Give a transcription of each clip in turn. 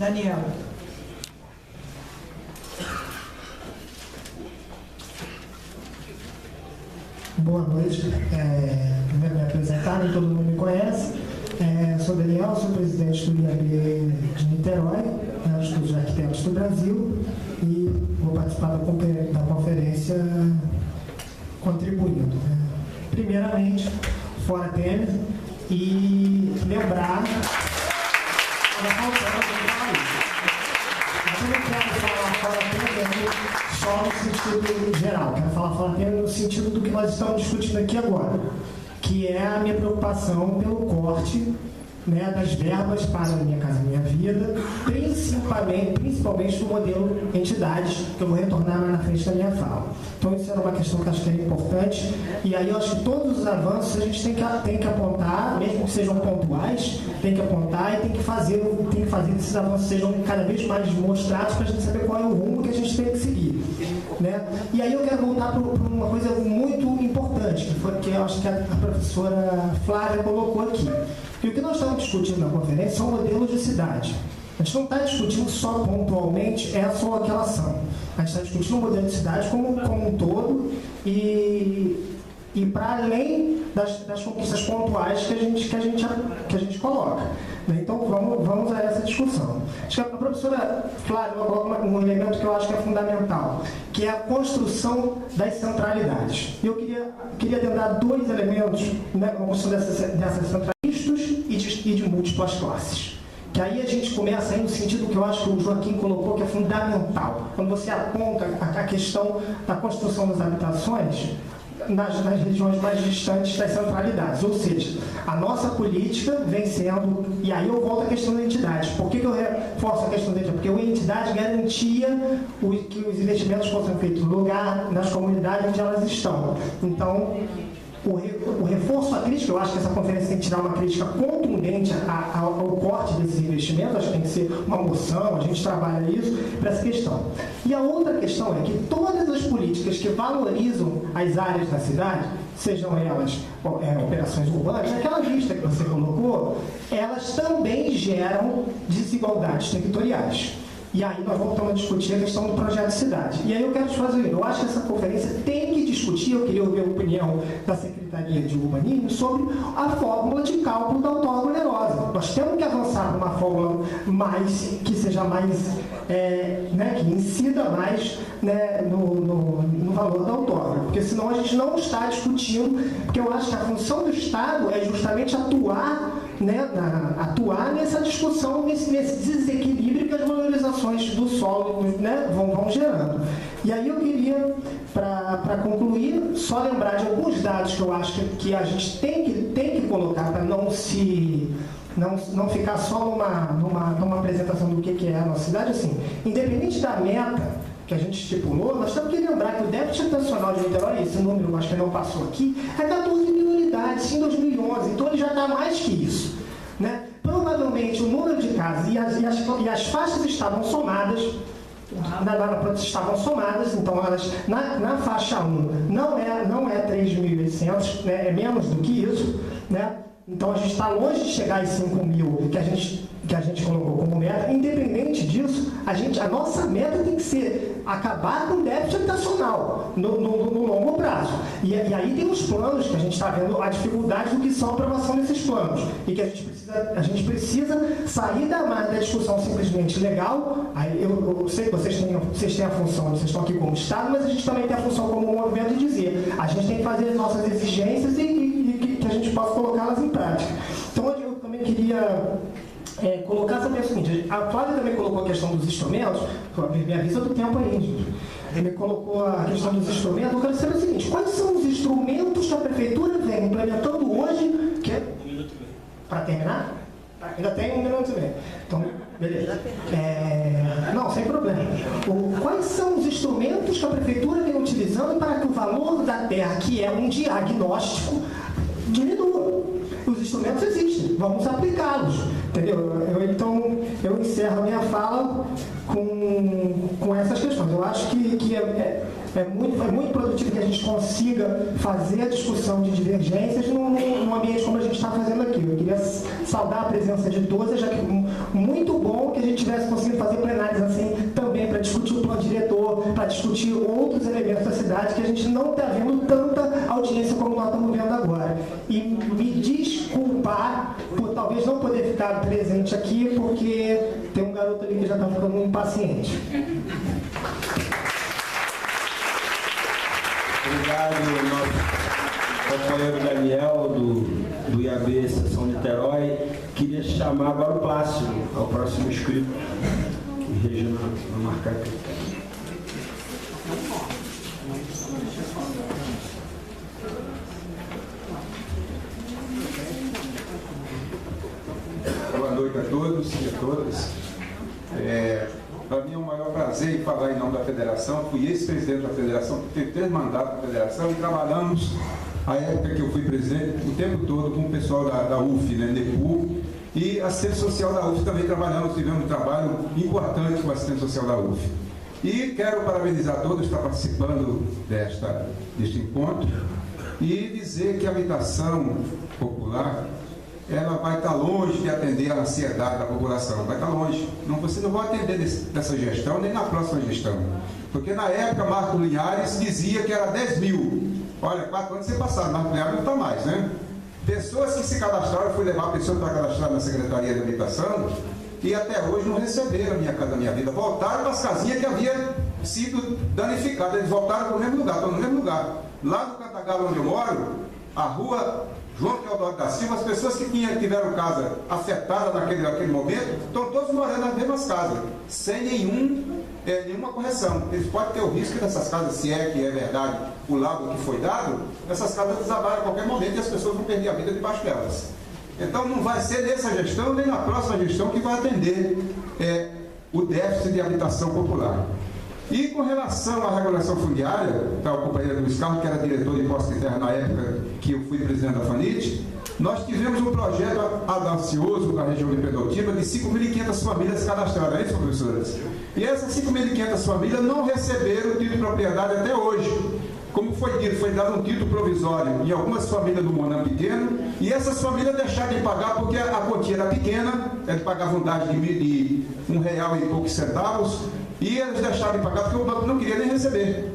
Daniel. Boa noite. Primeiro me apresentar, nem todo mundo me conhece. Sou Daniel, sou presidente do IAB de Niterói, Instituto de Arquitetos do Brasil, e vou participar da conferência contribuindo. Primeiramente, fora Temer, e lembrar. Eu não quero falar fora Temer só no sentido geral, quero falar fora Temer no sentido do que nós estamos discutindo aqui agora, que é a minha preocupação pelo corte, né, das verbas para a Minha Casa Minha Vida, principalmente do modelo entidades, que eu vou retornar mais na frente da minha fala. Então isso era uma questão que eu acho que era importante, e aí eu acho que todos os avanços a gente tem que apontar, mesmo que sejam pontuais, tem que apontar e tem que fazer que esses avanços sejam cada vez mais demonstrados para a gente saber qual é o rumo que a gente tem que seguir. Né? E aí eu quero voltar para uma coisa muito importante, que eu acho que a professora Flávia colocou aqui. E o que nós estamos discutindo na conferência são modelos de cidade. A gente não está discutindo só pontualmente essa ou aquela ação. A gente está discutindo o modelo de cidade como um todo e para além das conquistas pontuais que a gente coloca. Então vamos a essa discussão. Acho que a professora Flávia coloca um elemento que eu acho que é fundamental, que é a construção das centralidades. Eu queria lembrar dois elementos, né, na construção dessas centralidades e de múltiplas classes. Que aí a gente começa aí no sentido que eu acho que o Joaquim colocou, que é fundamental. Quando você aponta a questão da construção das habitações nas regiões mais distantes das centralidades. Ou seja, a nossa política vem sendo... E aí eu volto à questão da entidade. Por que eu reforço a questão da entidade? Porque a entidade garantia que os investimentos fossem feitos no lugar, nas comunidades onde elas estão. Então, o reforço à crítica, eu acho que essa conferência tem que tirar uma crítica contundente ao corte desses investimentos, acho que tem que ser uma moção, a gente trabalha isso para essa questão. E a outra questão é que todas as políticas que valorizam as áreas da cidade, sejam elas operações urbanas, naquela lista que você colocou, elas também geram desigualdades territoriais. E aí nós voltamos a discutir a questão do projeto de cidade. E aí eu quero te fazer, eu acho que essa conferência tem que discutir, eu queria ouvir a opinião da Secretaria de Urbanismo sobre a fórmula de cálculo da outorga onerosa. Nós temos que avançar numa fórmula que seja mais, que incida mais, né, no valor da outorga. Porque senão a gente não está discutindo, porque eu acho que a função do Estado é justamente atuar nessa discussão, nesse desequilíbrio que as valorizações do solo, né, vão gerando. E aí eu queria, para concluir, só lembrar de alguns dados que eu acho que a gente tem que colocar para não ficar só numa apresentação do que é a nossa cidade. Assim, independente da meta que a gente estipulou, nós temos que lembrar que o déficit habitacional de Niterói, esse número acho que não passou aqui, é 14 mil unidades em 2011, então ele já está mais que isso. Né? Provavelmente o número de casas e as faixas estavam somadas, então elas, na faixa 1 não é 3.800, né? É menos do que isso, né? Então a gente está longe de chegar às 5 mil que a gente colocou como meta. Independente disso, a nossa meta tem que ser acabar com o déficit habitacional no longo prazo. E aí tem os planos que a gente está vendo a dificuldade do que são a aprovação desses planos. E que a gente precisa sair da discussão simplesmente legal. Aí eu sei que vocês têm a função, vocês estão aqui como Estado, mas a gente também tem a função como movimento de dizer, a gente tem que fazer as nossas exigências e que a gente possa colocá-las em prática. Então eu também queria colocar sobre o seguinte, a Flávia também colocou a questão dos instrumentos, me avisa do tempo aí, gente. Ele colocou a questão dos instrumentos, eu quero saber o seguinte, quais são os instrumentos que a Prefeitura vem implementando hoje, para terminar? Ainda tem 1 minuto e meio. Então, beleza. Não, sem problema. Quais são os instrumentos que a Prefeitura vem utilizando para que o valor da terra, que é um diagnóstico, diminua? Os instrumentos existem, vamos aplicá-los, entendeu? Então, eu encerro a minha fala com essas questões. Eu acho que é muito produtivo que a gente consiga fazer a discussão de divergências num ambiente como a gente está fazendo aqui. Eu queria saudar a presença de todos, já que muito bom que a gente estivesse conseguindo fazer plenários assim, também para discutir o plano diretor, para discutir outros elementos da cidade, que a gente não está vendo tanta audiência como nós estamos vendo agora. E me desculpar por talvez não poder ficar presente aqui, porque tem um garoto ali que já está ficando impaciente. Obrigado, nosso companheiro Daniel, do IAB Seção Niterói. Queria chamar agora o Plácido, ao próximo inscrito. Regina, vou marcar aqui. Boa noite a todos e a todas. Para mim é um maior prazer em falar em nome da federação. Fui ex-presidente da federação, tenho 3 mandatos na federação e trabalhamos, a época que eu fui presidente, o tempo todo com o pessoal da UF, né, NEPU, e a assistente social da UF também trabalhamos, tivemos um trabalho importante com a assistente social da UF. E quero parabenizar todos que estão participando deste encontro e dizer que a habitação popular, ela vai estar longe de atender a ansiedade da população, vai estar longe. Você não vai atender dessa gestão, nem na próxima gestão. Porque na época, Marco Linhares dizia que era 10 mil. Olha, 4 anos sem passar, Marco Linhares não está mais, né? Pessoas que se cadastraram, eu fui levar pessoas para cadastrar na Secretaria de Habitação e até hoje não receberam a Minha Casa Minha Vida. Voltaram das casinhas que haviam sido danificadas. Eles voltaram para o mesmo lugar, estão no mesmo lugar. Lá no Cantagalo, onde eu moro, a rua João Teodoro da Silva, as pessoas que tiveram casa afetada naquele momento, estão todos morando nas mesmas casas, sem nenhuma correção. Eles podem ter o risco dessas casas, se é que é verdade o laudo que foi dado, essas casas desabarem a qualquer momento e as pessoas vão perder a vida debaixo delas. Então não vai ser nessa gestão, nem na próxima gestão que vai atender o déficit de habitação popular. E com relação à regulação fundiária, está o companheiro Luiz Carlos, que era diretor de imposto de terra na época que eu fui presidente da FANIT, nós tivemos um projeto audacioso na região de Pedrotiba de 5.500 famílias cadastradas, é isso, professoras? E essas 5.500 famílias não receberam o título de propriedade até hoje. Como foi dito, foi dado um título provisório em algumas famílias do Monã Pequeno, e essas famílias deixaram de pagar porque a quantia era pequena, eles pagavam idade de R$1 e poucos centavos, e eles deixaram de pagar porque o banco não queria nem receber.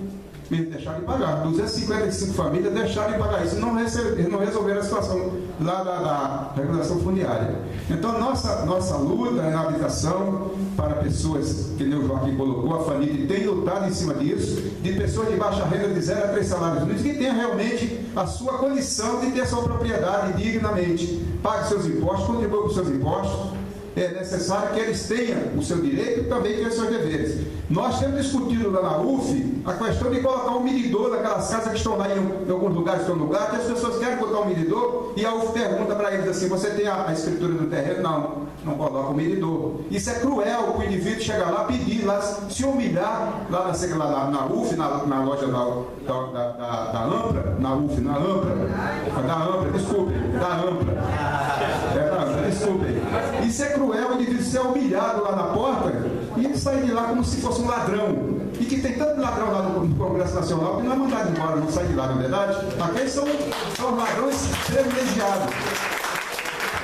Eles deixaram de pagar. 255 famílias deixaram de pagar isso. Não resolveram a situação lá da regulação fundiária. Então, nossa luta é na habitação para pessoas, que nem o Joaquim colocou, a FANIT tem lutado em cima disso, de pessoas de baixa renda de 0 a 3 salários mínimos, que tenham realmente a sua condição de ter sua propriedade dignamente. Pague seus impostos, contribua com seus impostos. É necessário que eles tenham o seu direito e também tenham os seus deveres. Nós temos discutido lá na UF a questão de colocar um medidor naquelas casas que estão lá em alguns lugares, que as pessoas querem botar um medidor e a UF pergunta para eles assim: você tem a escritura do terreno? Não coloca o medidor. Isso é cruel, o indivíduo chegar lá, pedir, lá, se humilhar lá na UF, na loja da Ampra, na UF, da Ampra, desculpe. Isso é cruel, o indivíduo ser humilhado lá na porta e ele sair de lá como se fosse um ladrão. E que tem tanto ladrão lá no Congresso Nacional que não é mandado embora, não sai de lá, não é verdade? Aqueles são os ladrões privilegiados.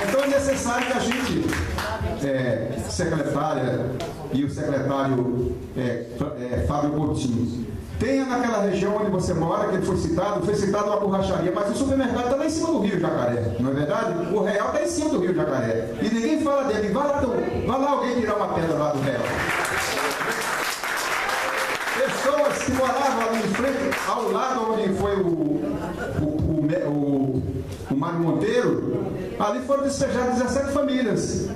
Então é necessário que a gente, secretária e o secretário Fábio Coutinho, tenha naquela região onde você mora, que ele foi citado uma borracharia, mas o supermercado está lá em cima do Rio Jacaré, não é verdade? O Real está em cima do Rio Jacaré. E ninguém fala dele. Vai lá alguém tirar uma pedra lá do Real. Pessoas que moravam ali em frente, ao lado onde foi o Mário Monteiro, ali foram despejadas 17 famílias.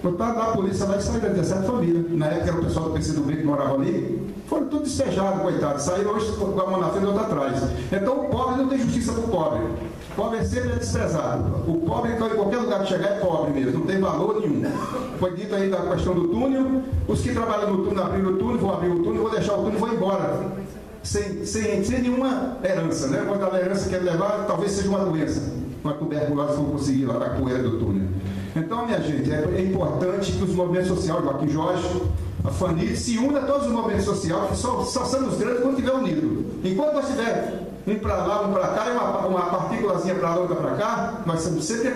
Botaram lá a polícia lá e saíram 17 famílias. Na época era o pessoal do PCdoB que morava ali. Foram todos despejados, coitados. Saíram hoje com a mão na frente e outra atrás. Então o pobre não tem justiça para o pobre. O pobre sempre é desprezado. O pobre, então, em qualquer lugar que chegar, é pobre mesmo. Não tem valor nenhum. Foi dito aí da questão do túnel. Os que trabalham no túnel abriram o túnel, vão abrir o túnel, vão deixar o túnel e vão embora. Sem nenhuma herança, né? Quando a herança quer levar, talvez seja uma doença. Uma tuberculose vão conseguir lá da poeira do túnel. Então, minha gente, é importante que os movimentos sociais, Joaquim Jorge, a FANIT, se una a todos os movimentos sociais, que só somos grandes quando estiver unidos. Enquanto nós tiver um para lá, um para cá, e uma partículazinha para lá, outra para cá, nós somos sempre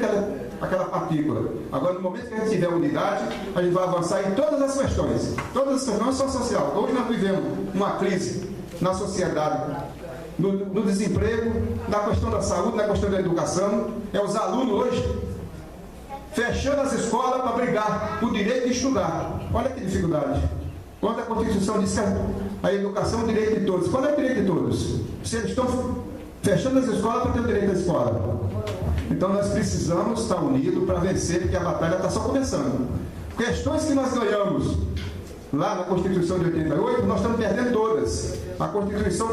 aquela partícula. Agora, no momento que a gente tiver unidade, a gente vai avançar em todas as questões. Todas as questões, não só social. Hoje nós vivemos uma crise na sociedade, no desemprego, na questão da saúde, na questão da educação. É os alunos hoje fechando as escolas para brigar por direito de estudar. Olha que dificuldade. Quando a Constituição diz que a educação é o direito de todos. Qual é o direito de todos? Se eles estão fechando as escolas para ter o direito à escola. Então nós precisamos estar unidos para vencer, porque a batalha está só começando. Questões que nós ganhamos lá na Constituição de 88, nós estamos perdendo todas. A Constituição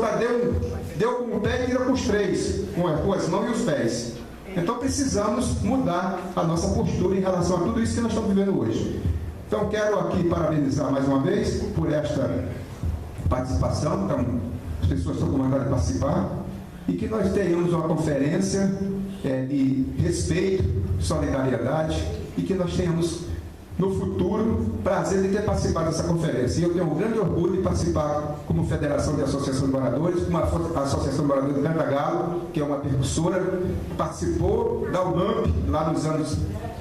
deu com o pé e tira com os três, com as mãos e os pés. Então precisamos mudar a nossa postura em relação a tudo isso que nós estamos vivendo hoje. Então quero aqui parabenizar mais uma vez por esta participação. Então, as pessoas estão com vontade de participar. E que nós tenhamos uma conferência de respeito, solidariedade, e que nós tenhamos no futuro prazer de ter participado dessa conferência. E eu tenho um grande orgulho de participar como Federação de Associação de Moradores, uma Associação de Moradores do Cantagalo, que é uma percussora, participou da UNAMP lá nos anos...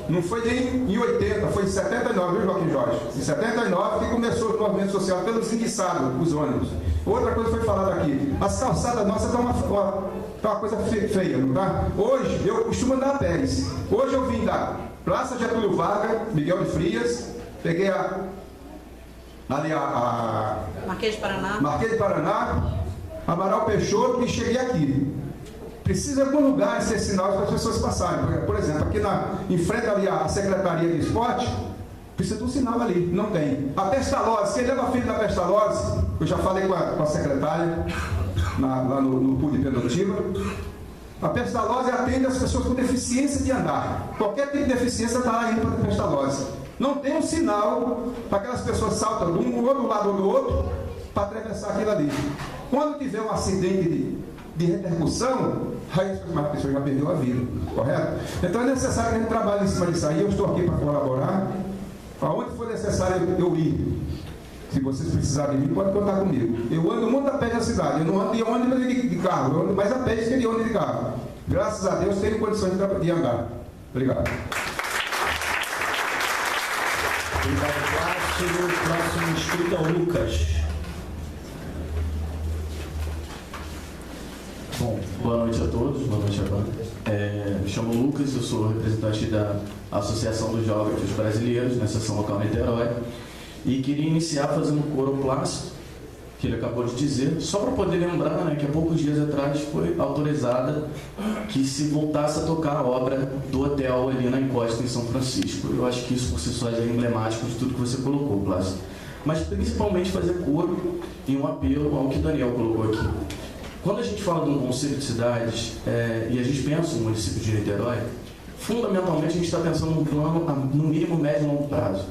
Não foi nem em 80, foi em 79, viu, Joaquim Jorge? Em 79 que começou o movimento social pelos enguiçados, os ônibus. Outra coisa foi falada aqui, as calçadas nossas estão uma coisa feia, não tá? Hoje, eu costumo andar a pés. Hoje eu vim da Praça Getúlio Vargas, Miguel de Frias, peguei ali a Marquês de Paraná. Marquês de Paraná, Amaral Peixoto e cheguei aqui. Precisa de algum lugar ser sinal para as pessoas passarem. Por exemplo, aqui em frente ali à Secretaria de Esporte, precisa de um sinal ali, não tem. A Pestalozzi, quem leva filho da Pestalozzi, eu já falei com a secretária lá no PUD de Pedotiva. A Pestalozzi atende as pessoas com deficiência de andar. Qualquer tipo de deficiência está lá indo para a Pestalozzi. Não tem um sinal para aquelas pessoas saltam de um ou do lado ou do outro para atravessar aquilo ali. Quando tiver um acidente de repercussão, aí a pessoa já perdeu a vida, correto? Então é necessário que a gente trabalhe em cima disso aí. Eu estou aqui para colaborar. Aonde for necessário eu ir. Se vocês precisarem de mim, pode contar comigo. Eu ando muito a pé na cidade. Eu não ando de ônibus de carro. Eu ando mais a pé do que de ônibus de carro. Graças a Deus tenho condições de andar. Obrigado. Obrigado, Plácido. Próximo inscrito é o Lucas. Bom, boa noite a todos, boa noite a banda. Me chamo Lucas, eu sou representante da Associação dos Geógrafos Brasileiros, na seção local Niterói, e queria iniciar fazendo um coro Plácido, que ele acabou de dizer, só para poder lembrar, né, que há poucos dias atrás foi autorizada que se voltasse a tocar a obra do hotel ali na encosta em São Francisco. Eu acho que isso por si só já é emblemático de tudo que você colocou, Plácido. Mas principalmente fazer coro e um apelo ao que Daniel colocou aqui. Quando a gente fala de um conceito de cidades e a gente pensa no município de Niterói, fundamentalmente a gente está pensando num plano no mínimo médio e longo prazo,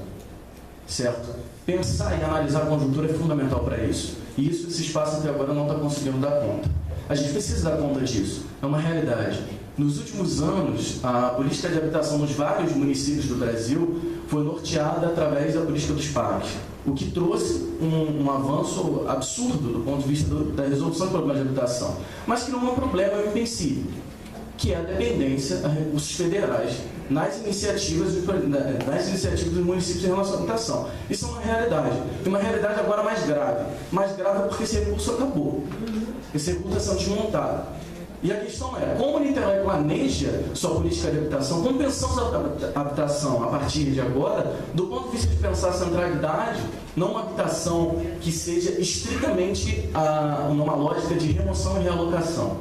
certo? Pensar e analisar a conjuntura é fundamental para isso. E isso, esse espaço até agora não está conseguindo dar conta. A gente precisa dar conta disso. É uma realidade. Nos últimos anos, a política de habitação nos vários municípios do Brasil foi norteada através da política dos parques, o que trouxe um avanço absurdo do ponto de vista da resolução do problema de habitação, mas que não é um problema em princípio, que é a dependência a recursos federais nas iniciativas dos municípios em relação à habitação. Isso é uma realidade, e uma realidade agora mais grave porque esse recurso acabou, esse recurso está sendo desmontado. E a questão é, como o Niterói planeja sua política de habitação, como pensamos a habitação a partir de agora, do ponto de vista de pensar a centralidade, não uma habitação que seja estritamente numa lógica de remoção e realocação.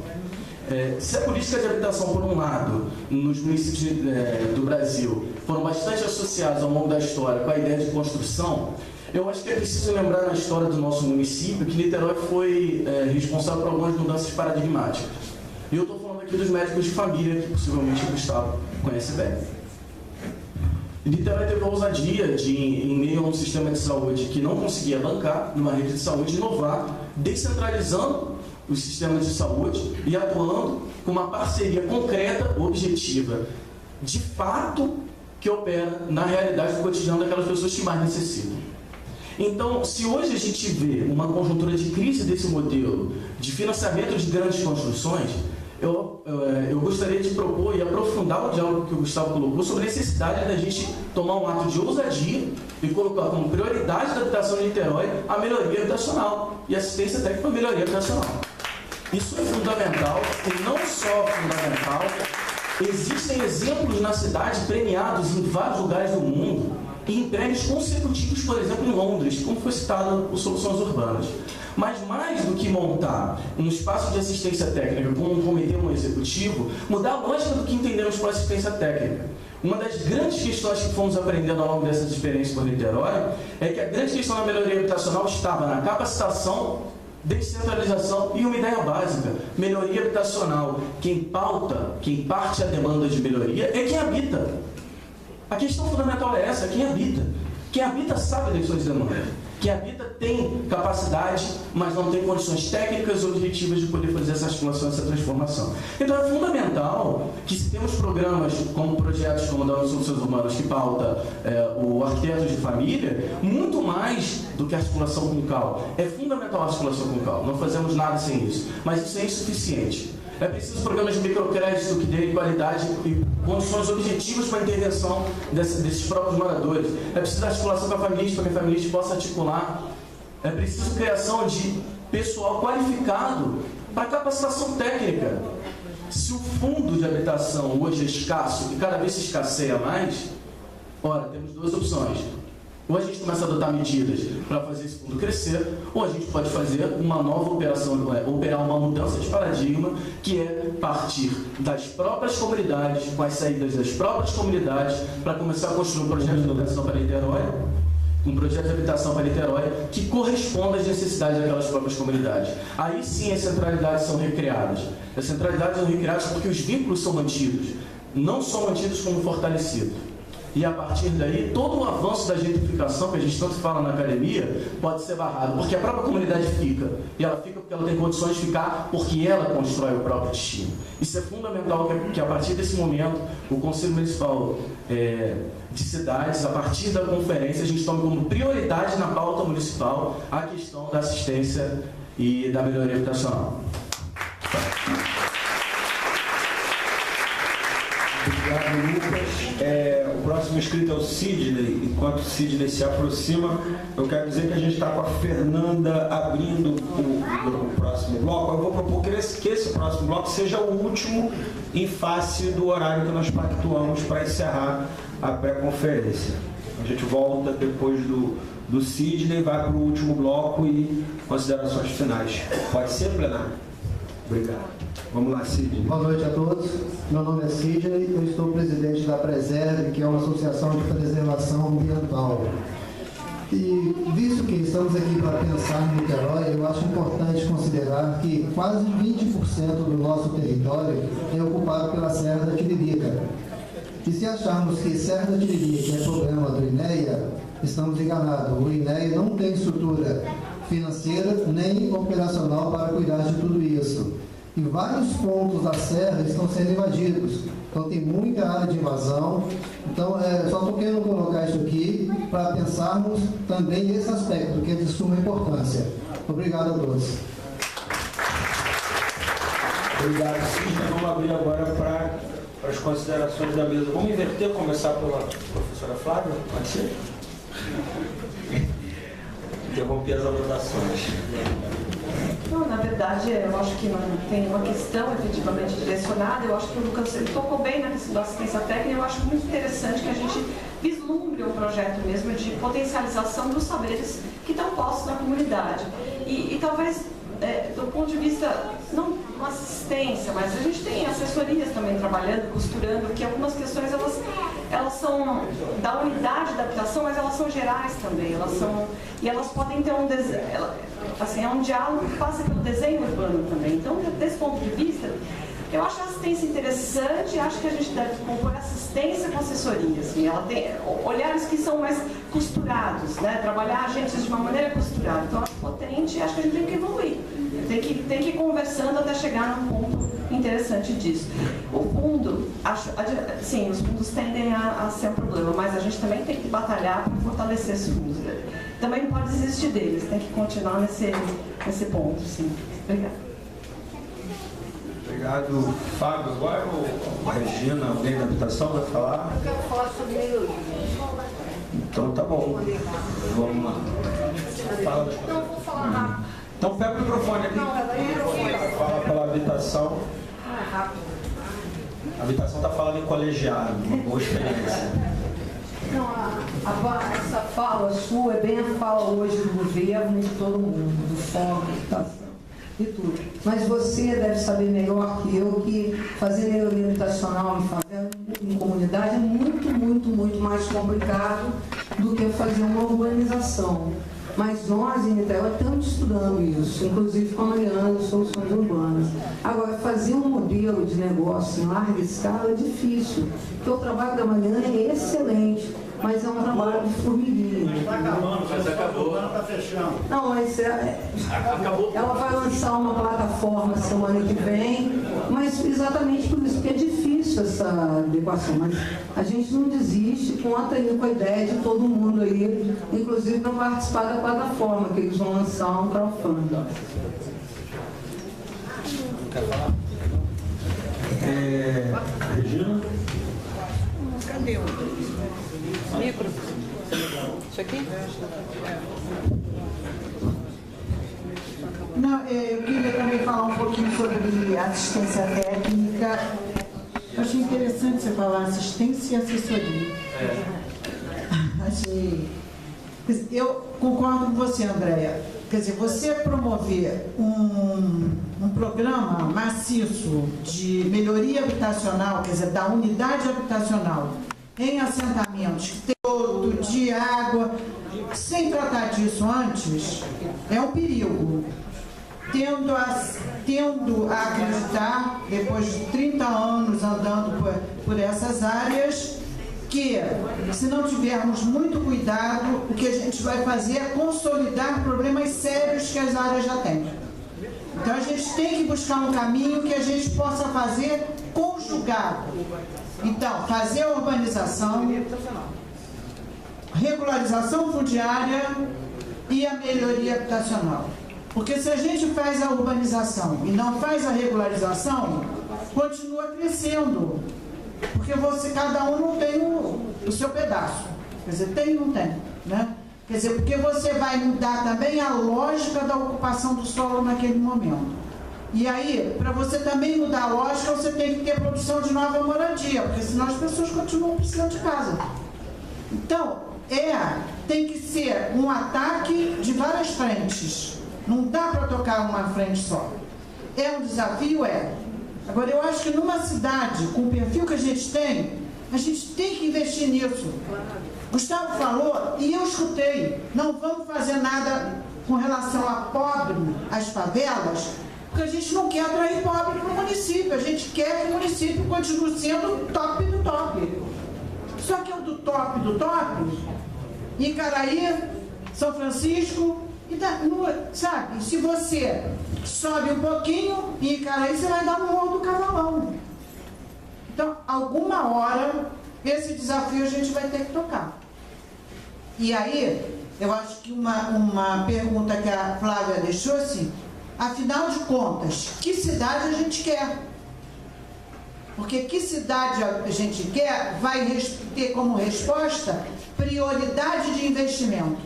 Se a política de habitação, por um lado, nos municípios do Brasil, foram bastante associados ao longo da história com a ideia de construção, eu acho que é preciso lembrar na história do nosso município que Niterói foi responsável por algumas mudanças paradigmáticas. E eu estou falando aqui dos médicos de família, que possivelmente o Gustavo conhece bem. Niterói teve a ousadia de, em meio a um sistema de saúde que não conseguia bancar, numa rede de saúde, inovar, descentralizando os sistemas de saúde e atuando com uma parceria concreta, objetiva, de fato, que opera na realidade do cotidiano daquelas pessoas que mais necessitam. Então, se hoje a gente vê uma conjuntura de crise desse modelo de financiamento de grandes construções, eu eu gostaria de propor e aprofundar o diálogo que o Gustavo colocou sobre a necessidade da gente tomar um ato de ousadia e colocar como prioridade da habitação de Niterói a melhoria habitacional e assistência técnica para a melhoria habitacional. Isso é fundamental, e não só fundamental, existem exemplos na cidade premiados em vários lugares do mundo, em prêmios consecutivos, por exemplo, em Londres, como foi citado por Soluções Urbanas. Mas mais do que montar um espaço de assistência técnica com um comitê ou um executivo, mudar a lógica do que entendemos por assistência técnica. Uma das grandes questões que fomos aprendendo ao longo dessas experiências por Niterói é que a grande questão da melhoria habitacional estava na capacitação, descentralização e uma ideia básica: melhoria habitacional. Quem pauta, quem parte a demanda de melhoria é quem habita. A questão fundamental é essa: quem habita. Quem habita sabe das suas demandas. Quem habita tem capacidade, mas não tem condições técnicas ou objetivas de poder fazer essa articulação, essa transformação. Então é fundamental que, se temos programas como projetos como o da Soluções Urbanas, que pauta o arquiteto de família, muito mais do que a articulação com o CAL. É fundamental a articulação com o CAL, não fazemos nada sem isso, mas isso é insuficiente. É preciso programas de microcrédito que deem qualidade e condições objetivas para a intervenção desses próprios moradores. É preciso articulação com a família, para que a família possa articular. É preciso criação de pessoal qualificado para capacitação técnica. Se o fundo de habitação hoje é escasso e cada vez se escasseia mais, ora, temos duas opções. Ou a gente começa a adotar medidas para fazer esse fundo crescer, ou a gente pode fazer uma nova operação, operar uma mudança de paradigma, que é partir das próprias comunidades, com as saídas das próprias comunidades, para começar a construir um projeto de habitação para Niterói, que corresponda às necessidades daquelas próprias comunidades. Aí sim as centralidades são recriadas. As centralidades são recriadas porque os vínculos são mantidos, não são mantidos como fortalecidos. E a partir daí, todo o avanço da gentrificação, que a gente tanto fala na academia, pode ser barrado, porque a própria comunidade fica. E ela fica porque ela tem condições de ficar, porque ela constrói o próprio destino. Isso é fundamental, que a partir desse momento, o Conselho Municipal de Cidades, a partir da conferência, a gente tome como prioridade na pauta municipal a questão da assistência e da melhoria habitacional. Obrigado, Lucas. O próximo inscrito é o Sidney. Enquanto o Sidney se aproxima, eu quero dizer que a gente está com a Fernanda abrindo o próximo bloco. Eu vou propor que esse próximo bloco seja o último em face do horário que nós pactuamos para encerrar a pré-conferência. A gente volta depois do Sidney, vai para o último bloco e considerações finais. Pode ser, plenário? Obrigado. Vamos lá, Sidney. Boa noite a todos. Meu nome é Sidney, eu estou presidente da Preserve, que é uma associação de preservação ambiental. E, visto que estamos aqui para pensar em Niterói, eu acho importante considerar que quase 20% do nosso território é ocupado pela Serra da Tiririca. E se acharmos que Serra da Tiririca é problema do INEA, estamos enganados. O INEA não tem estrutura financeira nem operacional para cuidar de tudo isso. E vários pontos da serra estão sendo invadidos. Então tem muita área de invasão. Então só estou querendo colocar isso aqui para pensarmos também nesse aspecto, que é de suma importância. Obrigado a todos. Obrigado, Sidney. Vamos abrir agora para as considerações da mesa. Vamos inverter, começar pela professora Flávia, pode ser? Interromper as anotações. Não, na verdade, eu acho que não tem uma questão efetivamente direcionada. Eu acho que o Lucas tocou bem na questão da assistência técnica. Eu acho muito interessante que a gente vislumbre um projeto mesmo de potencialização dos saberes que estão postos na comunidade. E talvez, do ponto de vista, não uma assistência, mas a gente tem assessorias também trabalhando, costurando, que algumas questões elas são da unidade da habitação, mas elas são gerais também, e elas podem ter um desenho, assim, é um diálogo que passa pelo desenho urbano também. Então, desse ponto de vista, eu acho a assistência interessante, acho que a gente deve compor assistência com assessoria, assim, ela tem olhares que são mais costurados, né? Trabalhar agentes de uma maneira costurada. Então, acho potente, acho que a gente tem que evoluir, tem que ir conversando até chegar num ponto interessante disso. O fundo, sim, os fundos tendem a ser um problema, mas a gente também tem que batalhar para fortalecer esses fundos. Também não pode desistir deles, tem que continuar nesse ponto, sim. Obrigada. Obrigado. Fábio, agora ou Regina, alguém da habitação vai falar? Eu quero falar sobre melhoria. Então tá bom. Vamos lá. Fala. Então eu vou falar rápido. Então pega o microfone aqui. Fala pela habitação. Rápido. A habitação está falando em colegiado, uma boa experiência. Não, essa fala sua é bem a fala hoje do governo e de todo mundo, do fórum, da habitação e tudo. Mas você deve saber melhor que eu que fazer melhoria habitacional em favela, em comunidade, é muito mais complicado do que fazer uma urbanização. Mas nós, em Niterói, estamos estudando isso, inclusive com a Mariana, soluções urbanas. Agora, fazer um modelo de negócio em larga escala é difícil, porque o trabalho da Mariana é excelente, mas é um trabalho de formiguinha. Está acabando, mas acabou. Está fechando. Não, mas ela vai lançar uma plataforma semana que vem, mas exatamente por isso, porque é difícil essa adequação. Mas a gente não desiste, conta aí com a ideia de todo mundo aí, inclusive para participar da plataforma, que eles vão lançar um crowdfunding. Quer falar? Regina? Cadê o micro? Isso aqui? Não, eu queria também falar um pouquinho sobre assistência técnica. Eu achei interessante você falar assistência e assessoria. Achei. Eu concordo com você, Andréia. Quer dizer, você promover um programa maciço de melhoria habitacional, quer dizer, da unidade habitacional em assentamentos, que tem esgoto, de água, sem tratar disso antes, é um perigo. Tendo a acreditar, depois de 30 anos andando por essas áreas, que se não tivermos muito cuidado, o que a gente vai fazer é consolidar problemas sérios que as áreas já têm. Então a gente tem que buscar um caminho que a gente possa fazer conjugado. Então, fazer a urbanização, regularização fundiária e a melhoria habitacional. Porque se a gente faz a urbanização e não faz a regularização, continua crescendo. Porque cada um não tem o seu pedaço. Quer dizer, tem e não tem, né? Quer dizer, porque você vai mudar também a lógica da ocupação do solo naquele momento. E aí, para você também mudar a lógica, você tem que ter produção de nova moradia, porque senão as pessoas continuam precisando de casa. Então, tem que ser um ataque de várias frentes. Não dá para tocar uma frente só. É um desafio? É. Agora, eu acho que numa cidade, com o perfil que a gente tem que investir nisso. Gustavo falou, e eu escutei, não vamos fazer nada com relação a pobre, às favelas, porque a gente não quer atrair pobre para o município, a gente quer que o município continue sendo top do top. Só que é o do top, Icaraí, São Francisco, sabe? Se você sobe um pouquinho, em Icaraí você vai dar no Morro do Cavalão. Então, alguma hora, esse desafio a gente vai ter que tocar. E aí, eu acho que uma pergunta que a Flávia deixou assim, afinal de contas, que cidade a gente quer? Porque que cidade a gente quer vai ter como resposta prioridade de investimento.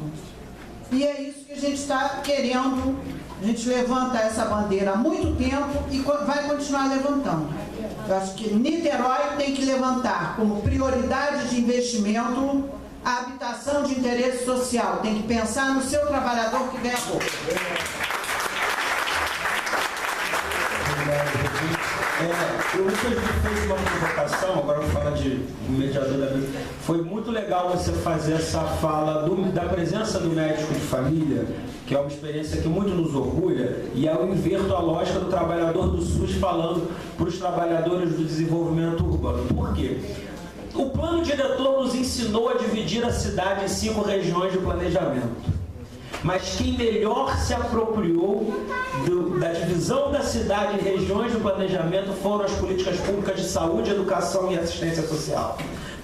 E é isso que a gente está querendo. A gente levanta essa bandeira há muito tempo e vai continuar levantando. Eu acho que Niterói tem que levantar como prioridade de investimento a habitação de interesse social. Tem que pensar no seu trabalhador que ganha pouco. O Lucas fez uma provocação, agora eu vou falar de mediador da vida. Foi muito legal você fazer essa fala da presença do médico de família, que é uma experiência que muito nos orgulha, e eu inverto a lógica do trabalhador do SUS falando para os trabalhadores do desenvolvimento urbano. Por quê? O plano diretor nos ensinou a dividir a cidade em 5 regiões de planejamento. Mas quem melhor se apropriou da divisão da cidade em regiões de planejamento foram as políticas públicas de saúde, educação e assistência social.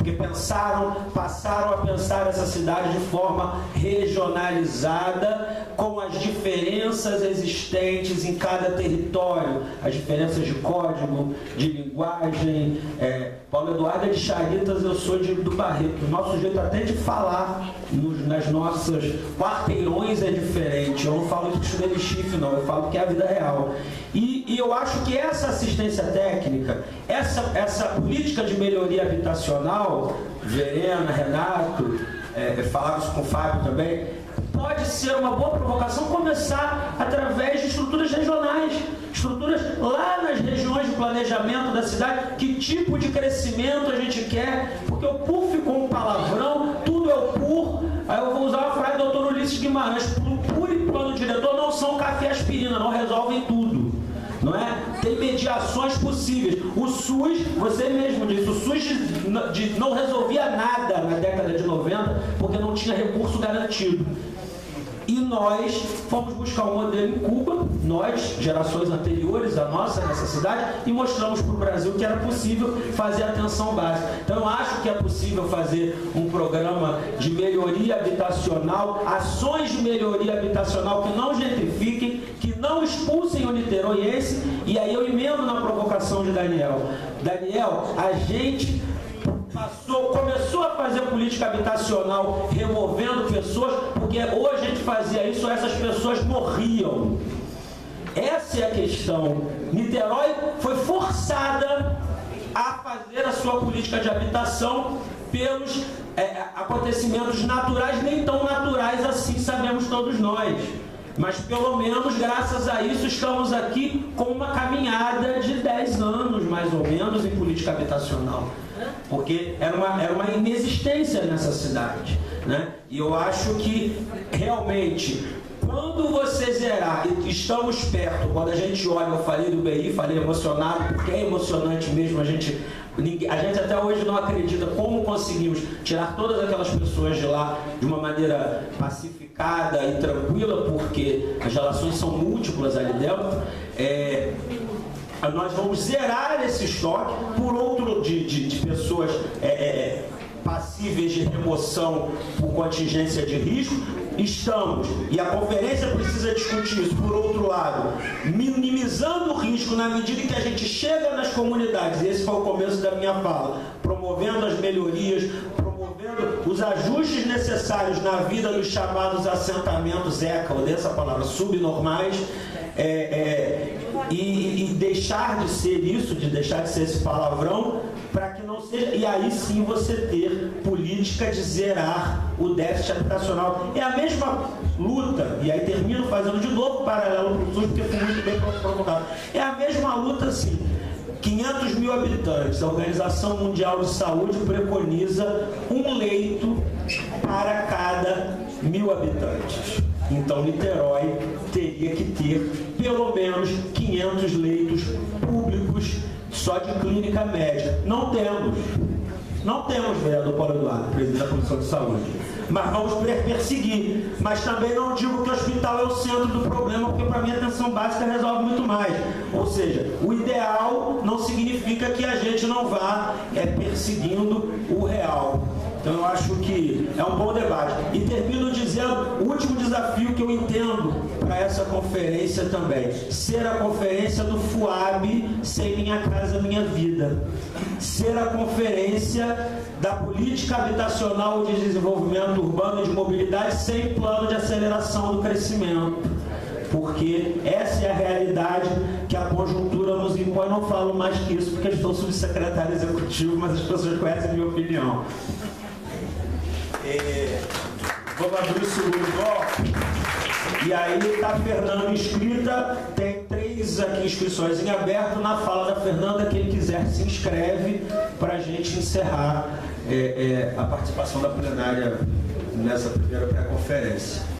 porque passaram a pensar essa cidade de forma regionalizada, com as diferenças existentes em cada território, as diferenças de código, de linguagem. Paulo Eduardo é de Charitas, eu sou do Barreto. O nosso jeito até de falar nas nossas quarteirões é diferente. Eu não falo que estudei de chifre, não, eu falo que é a vida real. E eu acho que essa assistência técnica, essa política de melhoria habitacional, Verena, Renato, falaram isso com o Fábio também, pode ser uma boa provocação começar através de estruturas regionais, estruturas lá nas regiões de planejamento da cidade, que tipo de crescimento a gente quer, porque o PUR ficou um palavrão, tudo é o PUR. Aí eu vou usar a frase do Dr. Ulisses Guimarães: PUR e plano diretor não são café e aspirina, não resolvem tudo. Não é? Tem mediações possíveis. O SUS, você mesmo disse, o SUS não resolvia nada na década de 90 porque não tinha recurso garantido. E nós fomos buscar um modelo em Cuba, nós, gerações anteriores à nossa, nessa cidade, e mostramos para o Brasil que era possível fazer atenção básica. Então eu acho que é possível fazer um programa de melhoria habitacional, ações de melhoria habitacional que não gentrifiquem, que não expulsem o niteroiense. E aí eu emendo na provocação de Daniel. Daniel, a gente começou a fazer política habitacional removendo pessoas, porque hoje a gente fazia isso, essas pessoas morriam. Essa é a questão. Niterói foi forçada a fazer a sua política de habitação pelos acontecimentos naturais, nem tão naturais assim, sabemos todos nós. Mas pelo menos graças a isso estamos aqui com uma caminhada de 10 anos, mais ou menos, em política habitacional. Porque era uma inexistência nessa cidade, né? E eu acho que realmente, quando você zerar, e estamos perto, quando a gente olha, eu falei do BI, falei emocionado, porque é emocionante mesmo, a gente até hoje não acredita como conseguimos tirar todas aquelas pessoas de lá de uma maneira pacificada e tranquila, porque as relações são múltiplas ali dentro. Nós vamos zerar esse estoque por outro de pessoas passíveis de remoção por contingência de risco. Estamos, e a conferência precisa discutir isso, por outro lado, minimizando o risco na medida em que a gente chega nas comunidades, e esse foi o começo da minha fala, promovendo as melhorias, promovendo os ajustes necessários na vida dos chamados assentamentos ECA, odeio essa palavra, subnormais, e deixar de ser isso, de deixar de ser esse palavrão, para que não seja, e aí sim você ter política de zerar o déficit habitacional. É a mesma luta, e aí termino fazendo de novo paralelo para o SUS, porque foi muito bem provocado. É a mesma luta assim, 500 mil habitantes, a Organização Mundial de Saúde preconiza um leito para cada 1000 habitantes. Então Niterói teria que ter pelo menos 500 leitos públicos só de clínica médica. Não temos, vereador Paulo Eduardo, presidente da Comissão de Saúde. Mas vamos perseguir. Mas também não digo que o hospital é o centro do problema, porque para mim a atenção básica resolve muito mais. Ou seja, o ideal não significa que a gente não vá perseguindo o real. Então eu acho que é um bom debate. E termino dizendo o último desafio que eu entendo para essa conferência também. Ser a conferência do FUAB sem Minha Casa Minha Vida. Ser a conferência da política habitacional de desenvolvimento urbano e de mobilidade sem plano de aceleração do crescimento. Porque essa é a realidade que a conjuntura nos impõe. Não falo mais que isso porque eu estou subsecretário executivo, mas as pessoas conhecem a minha opinião. Vamos abrir o segundo bloco. E aí está a Fernanda inscrita, tem 3 aqui inscrições em aberto. Na fala da Fernanda, quem quiser se inscreve para a gente encerrar a participação da plenária nessa primeira pré-conferência.